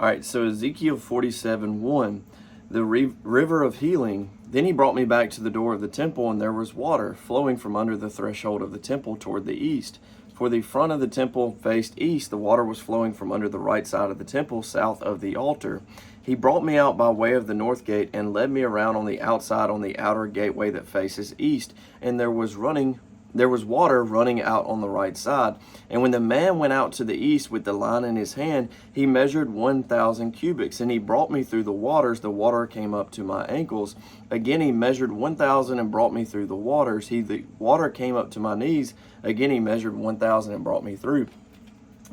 All right, so Ezekiel 47:1, the river of healing. Then he brought me back to the door of the temple, and there was water flowing from under the threshold of the temple toward the east. For the front of the temple faced east, the water was flowing from under the right side of the temple, south of the altar. He brought me out by way of the north gate and led me around on the outside on the outer gateway that faces east, and there was water running out on the right side. And when the man went out to the east with the line in his hand, he measured 1,000 cubits, and he brought me through the waters. The water came up to my ankles. Again he measured 1,000 and brought me through the waters. The water came up to my knees. Again he measured 1,000 and brought me through.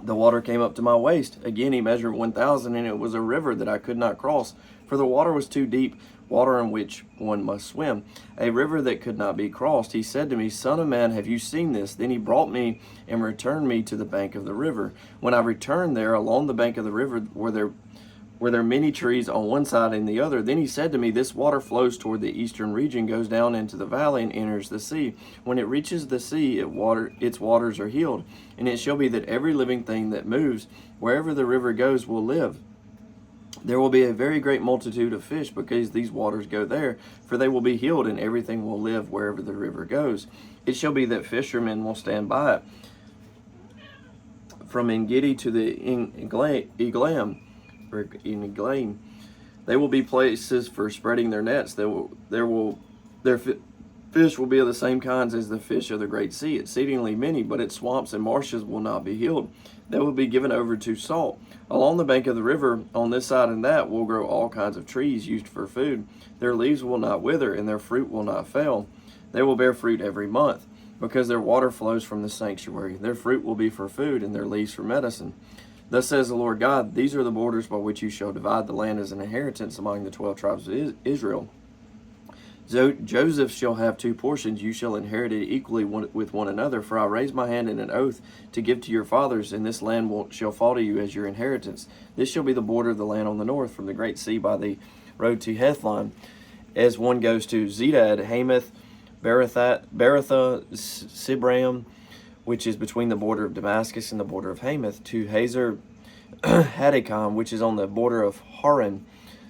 The water came up to my waist. Again he measured 1,000, and it was a river that I could not cross, for the water was too deep, water in which one must swim, a river that could not be crossed. He said to me, Son of man, have you seen this? Then he brought me and returned me to the bank of the river. When I returned there, along the bank of the river were there many trees on one side and the other. Then he said to me, This water flows toward the eastern region, goes down into the valley, and enters the sea. When it reaches the sea, its waters are healed. And it shall be that every living thing that moves, wherever the river goes, will live. There will be a very great multitude of fish, because these waters go there, for they will be healed, and everything will live wherever the river goes. It shall be that fishermen will stand by it, from En-gedi to the Eglaim. They will be places for spreading their nets. Their fish will be of the same kinds as the fish of the great sea, exceedingly many, but its swamps and marshes will not be healed. They will be given over to salt. Along the bank of the river, on this side and that, will grow all kinds of trees used for food. Their leaves will not wither, and their fruit will not fail. They will bear fruit every month, because their water flows from the sanctuary. Their fruit will be for food, and their leaves for medicine. Thus says the Lord God, These are the borders by which you shall divide the land as an inheritance among the 12 tribes of Israel. Joseph shall have 2 portions. You shall inherit it equally with one another. For I raise my hand in an oath to give to your fathers, and this land shall fall to you as your inheritance. This shall be the border of the land on the north, from the great sea by the road to Hethlon, as one goes to Zedad, Hamath, Beratha, Sibram, which is between the border of Damascus and the border of Hamath, to Hazer Hadikam, which is on the border of Haran.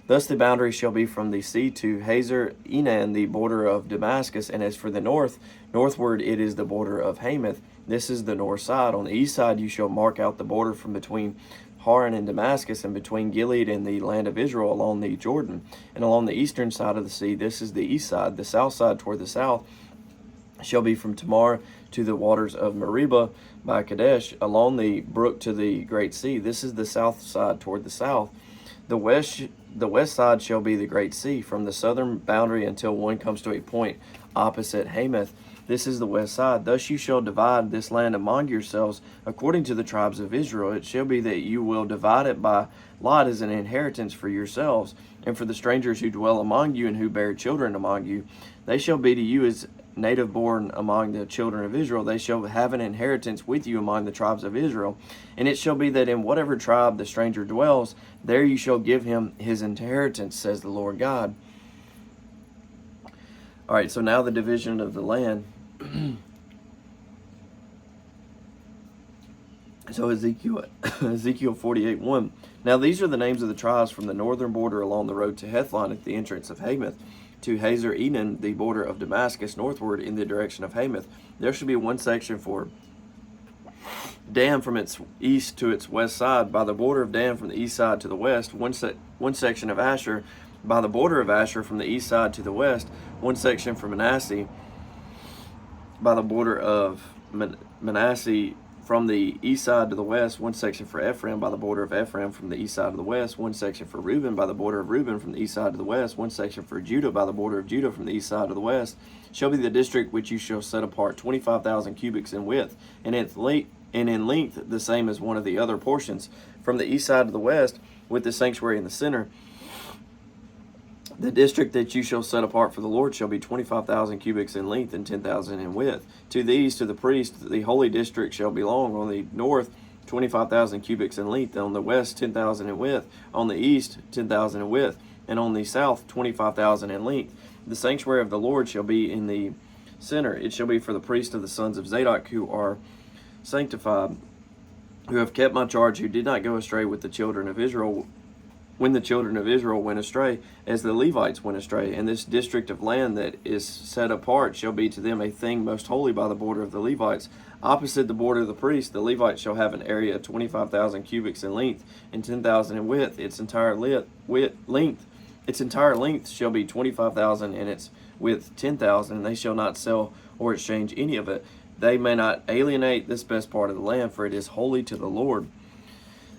Thus the boundary shall be from the sea to Hazer Enan, the border of Damascus, and as for the northward it is the border of Hamath. This is the north side. On the east side you shall mark out the border from between Haran and Damascus, and between Gilead and the land of Israel along the Jordan. And along the eastern side of the sea, this is the east side. The south side toward the south shall be from Tamar to the waters of Meribah by Kadesh, along the brook to the great sea. This is the south side toward the south. The west side shall be the great sea, from the southern boundary until one comes to a point opposite Hamath. This is the west side. Thus you shall divide this land among yourselves according to the tribes of Israel. It shall be that you will divide it by lot as an inheritance for yourselves, and for the strangers who dwell among you and who bear children among you. They shall be to you as native born among the children of Israel. They shall have an inheritance with you among the tribes of Israel. And it shall be that in whatever tribe the stranger dwells, there you shall give him his inheritance, says the Lord God. All right, so now the division of the land. So Ezekiel 48:1. Now these are the names of the tribes from the northern border along the road to Hethlon at the entrance of Hamath, to Hazer Enan, the border of Damascus, northward in the direction of Hamath. There should be one section for Dan from its east to its west side, by the border of Dan from the east side to the west. One section of Asher by the border of Asher from the east side to the west. One section for Manasseh by the border of Manasseh from the east side to the west. One section for Ephraim by the border of Ephraim from the east side to the west. One section for Reuben by the border of Reuben from the east side to the west. One section for Judah by the border of Judah from the east side to the west. Shall be the district which you shall set apart, 25,000 cubits in width, and in length the same as one of the other portions, from the east side to the west, with the sanctuary in the center. The district that you shall set apart for the Lord shall be 25,000 cubits in length and 10,000 in width. To these, to the priest, the holy district shall belong. On the north, 25,000 cubits in length. On the west, 10,000 in width. On the east, 10,000 in width. And on the south, 25,000 in length. The sanctuary of the Lord shall be in the center. It shall be for the priests of the sons of Zadok, who are sanctified, who have kept my charge, who did not go astray with the children of Israel, when the children of Israel went astray, as the Levites went astray. And this district of land that is set apart shall be to them a thing most holy by the border of the Levites. Opposite the border of the priests, the Levites shall have an area of 25,000 cubits in length and 10,000 in width. Its entire length shall be 25,000, and its width 10,000. And they shall not sell or exchange any of it. They may not alienate this best part of the land, for it is holy to the Lord.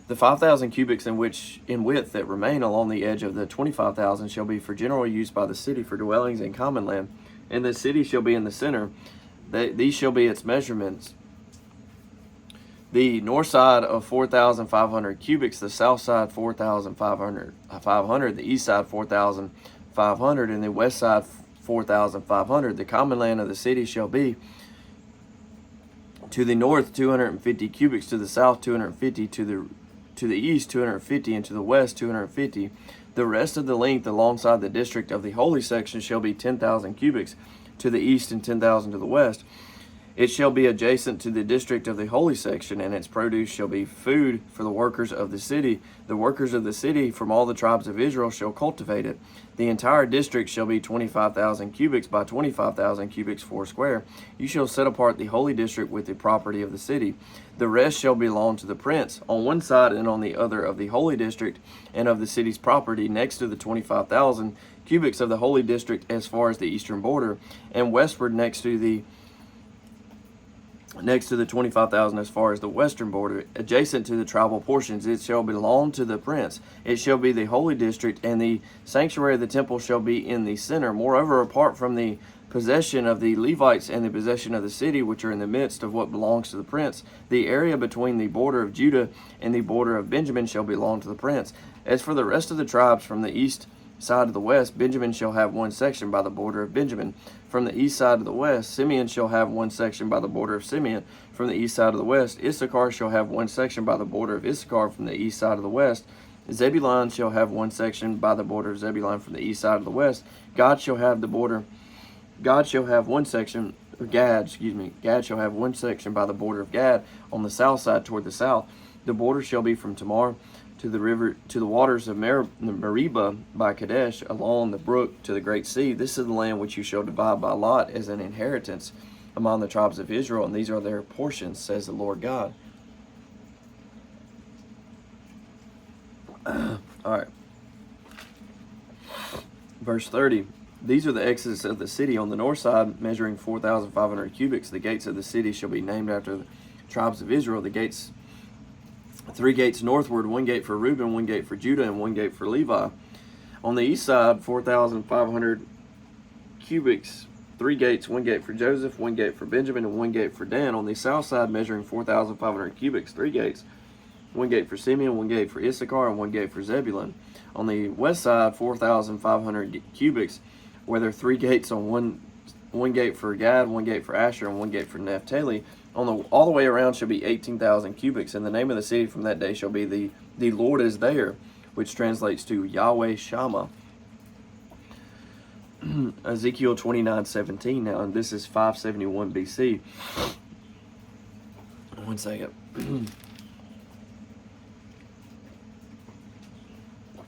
The 5,000 cubits in width that remain along the edge of the 25,000 shall be for general use by the city for dwellings and common land, and the city shall be in the center. These shall be its measurements: the north side of 4,500 cubits, the south side 4,500, the east side 4,500, and the west side 4,500. The common land of the city shall be to the north 250 cubits, to the south 250, to the east 250, and to the west 250. The rest of the length alongside the district of the holy section shall be 10,000 cubits to the east and 10,000 to the west. It shall be adjacent to the district of the holy section, and its produce shall be food for the workers of the city. The workers of the city from all the tribes of Israel shall cultivate it. The entire district shall be 25,000 cubits by 25,000 cubits foursquare. You shall set apart the holy district with the property of the city. The rest shall belong to the prince, on one side and on the other of the holy district and of the city's property, next to the 25,000 cubits of the holy district as far as the eastern border, and westward next to the 25,000 as far as the western border, adjacent to the tribal portions. It shall belong to the prince. It shall be the holy district, and the sanctuary of the temple shall be in the center. Moreover, apart from the possession of the Levites and the possession of the city, which are in the midst of what belongs to the prince, the area between the border of Judah and the border of Benjamin shall belong to the prince. As for the rest of the tribes from the east side of the west, Benjamin shall have one section by the border of Benjamin. From the east side of the west, Simeon shall have one section by the border of Simeon. From the east side of the west, Issachar shall have one section by the border of Issachar. From the east side of the west, Zebulun shall have one section by the border of Zebulun. From the east side of the west, God shall have one section. Gad shall have one section by the border of Gad on the south side toward the south. The border shall be from Tamar to the river, to the waters of Meribah by Kadesh, along the brook to the great sea. This is the land which you shall divide by lot as an inheritance among the tribes of Israel, and these are their portions, says the Lord God. All right. Verse 30. These are the exits of the city on the north side, measuring 4,500 cubits. The gates of the city shall be named after the tribes of Israel. The gates, 3 gates northward, 1 gate for Reuben, 1 gate for Judah, and 1 gate for Levi. On the east side, 4,500 cubits, 3 gates, 1 gate for Joseph, 1 gate for Benjamin, and 1 gate for Dan. On the south side, measuring 4,500 cubits, 3 gates, 1 gate for Simeon, 1 gate for Issachar, and 1 gate for Zebulun. On the west side, 4,500 cubits, where there are 3 gates on one gate for Gad, 1 gate for Asher, and 1 gate for Naphtali. All the way around shall be 18,000 cubits, and the name of the city from that day shall be the Lord is there, which translates to Yahweh Shammah. Ezekiel 29:17 now, and this is 571 BC. One second.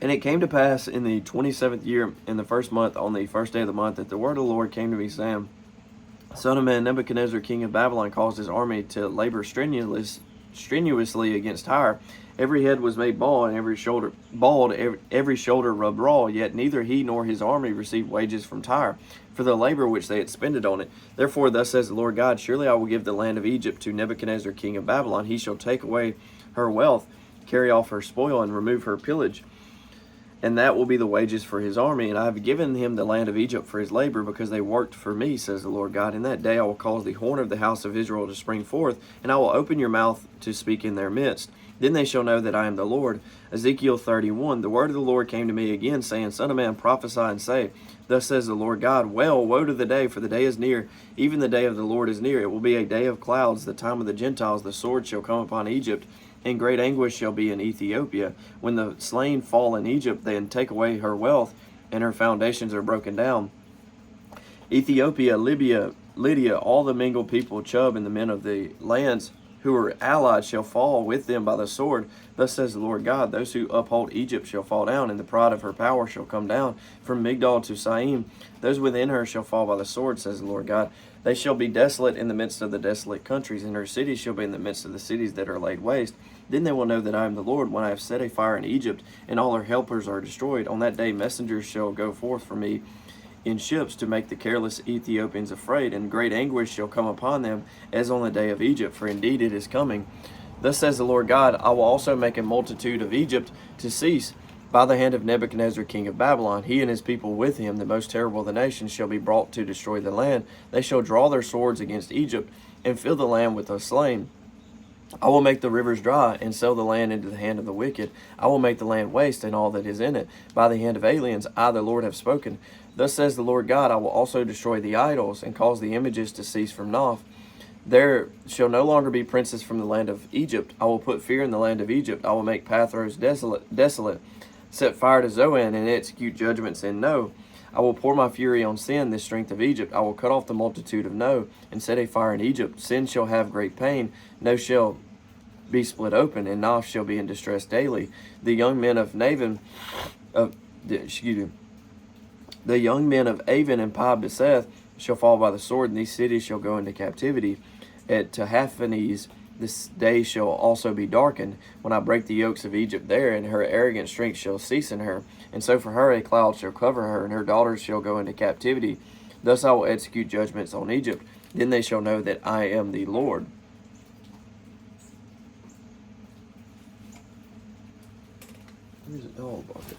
And it came to pass in the 27th year, in the first month, on the first day of the month, that the word of the Lord came to me, saying, Son of man, Nebuchadnezzar, king of Babylon, caused his army to labor strenuously against Tyre. Every head was made bald, and every shoulder rubbed raw. Yet neither he nor his army received wages from Tyre for the labor which they had spended on it. Therefore, thus says the Lord God, surely I will give the land of Egypt to Nebuchadnezzar, king of Babylon. He shall take away her wealth, carry off her spoil, and remove her pillage. And that will be the wages for his army. And I have given him the land of Egypt for his labor, because they worked for me, says the Lord God. In that day I will cause the horn of the house of Israel to spring forth, and I will open your mouth to speak in their midst. Then they shall know that I am the Lord. Ezekiel 31. The word of the Lord came to me again, saying, Son of man, prophesy and say, Thus says the Lord God, Well, woe to the day, for the day is near, even the day of the Lord is near. It will be a day of clouds, the time of the Gentiles. The sword shall come upon Egypt, and great anguish shall be in Ethiopia. When the slain fall in Egypt, then take away her wealth, and her foundations are broken down. Ethiopia, Libya, Lydia, all the mingled people, Chub, and the men of the lands who are allied shall fall with them by the sword. Thus says the Lord God, those who uphold Egypt shall fall down, and the pride of her power shall come down from Migdol to Syene. Those within her shall fall by the sword, says the Lord God. They shall be desolate in the midst of the desolate countries, and her cities shall be in the midst of the cities that are laid waste. Then they will know that I am the Lord, when I have set a fire in Egypt, and all her helpers are destroyed. On that day messengers shall go forth from me in ships to make the careless Ethiopians afraid, and great anguish shall come upon them as on the day of Egypt, for indeed it is coming. Thus says the Lord God, I will also make a multitude of Egypt to cease by the hand of Nebuchadnezzar king of Babylon. He and his people with him, the most terrible of the nations, shall be brought to destroy the land. They shall draw their swords against Egypt, and fill the land with the slain. I will make the rivers dry, and sell the land into the hand of the wicked. I will make the land waste, and all that is in it, by the hand of aliens. I, the Lord, have spoken. Thus says the Lord God, I will also destroy the idols, and cause the images to cease from Noph. There shall no longer be princes from the land of Egypt. I will put fear in the land of Egypt. I will make Pathros desolate, set fire to Zoan, and execute judgments in No. I will pour my fury on Sin, the strength of Egypt. I will cut off the multitude of No, and set a fire in Egypt. Sin shall have great pain. No shall be split open, and Noph shall be in distress daily. The young men of the young men of Avon and Pi-Beseth shall fall by the sword, and these cities shall go into captivity. At Tahaphanes this day shall also be darkened, when I break the yokes of Egypt there, and her arrogant strength shall cease in her. And so for her a cloud shall cover her, and her daughters shall go into captivity. Thus I will execute judgments on Egypt. Then they shall know that I am the Lord. Where's it? Oh, bucket.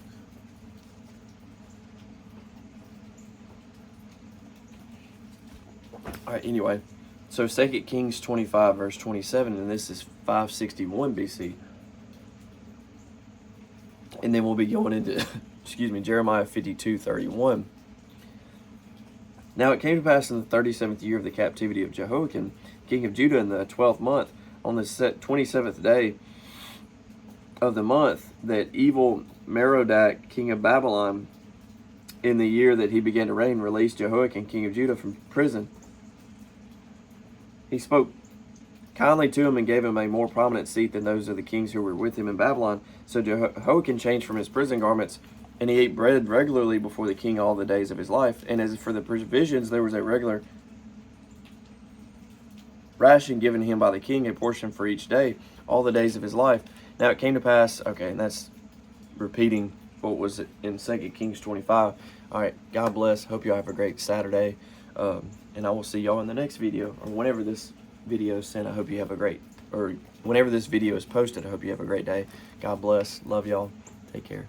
Alright, anyway. So 2 Kings 25, verse 27, and this is 561 BC. And then we'll be going into, Jeremiah 52:31. Now it came to pass in the 37th year of the captivity of Jehoiachin, king of Judah, in the 12th month, on the 27th day of the month, that evil Merodach, king of Babylon, in the year that he began to reign, released Jehoiachin, king of Judah, from prison. He spoke kindly to him and gave him a more prominent seat than those of the kings who were with him in Babylon. So Jehoiachin changed from his prison garments, and he ate bread regularly before the king all the days of his life. And as for the provisions, there was a regular ration given him by the king, a portion for each day, all the days of his life. Now it came to pass, okay, and that's repeating what was in 2 Kings 25. All right, God bless. Hope you all have a great Saturday. And I will see y'all in the next video, or whenever this video is sent. I hope you have a great, or whenever this video is posted, I hope you have a great day. God bless. Love y'all. Take care.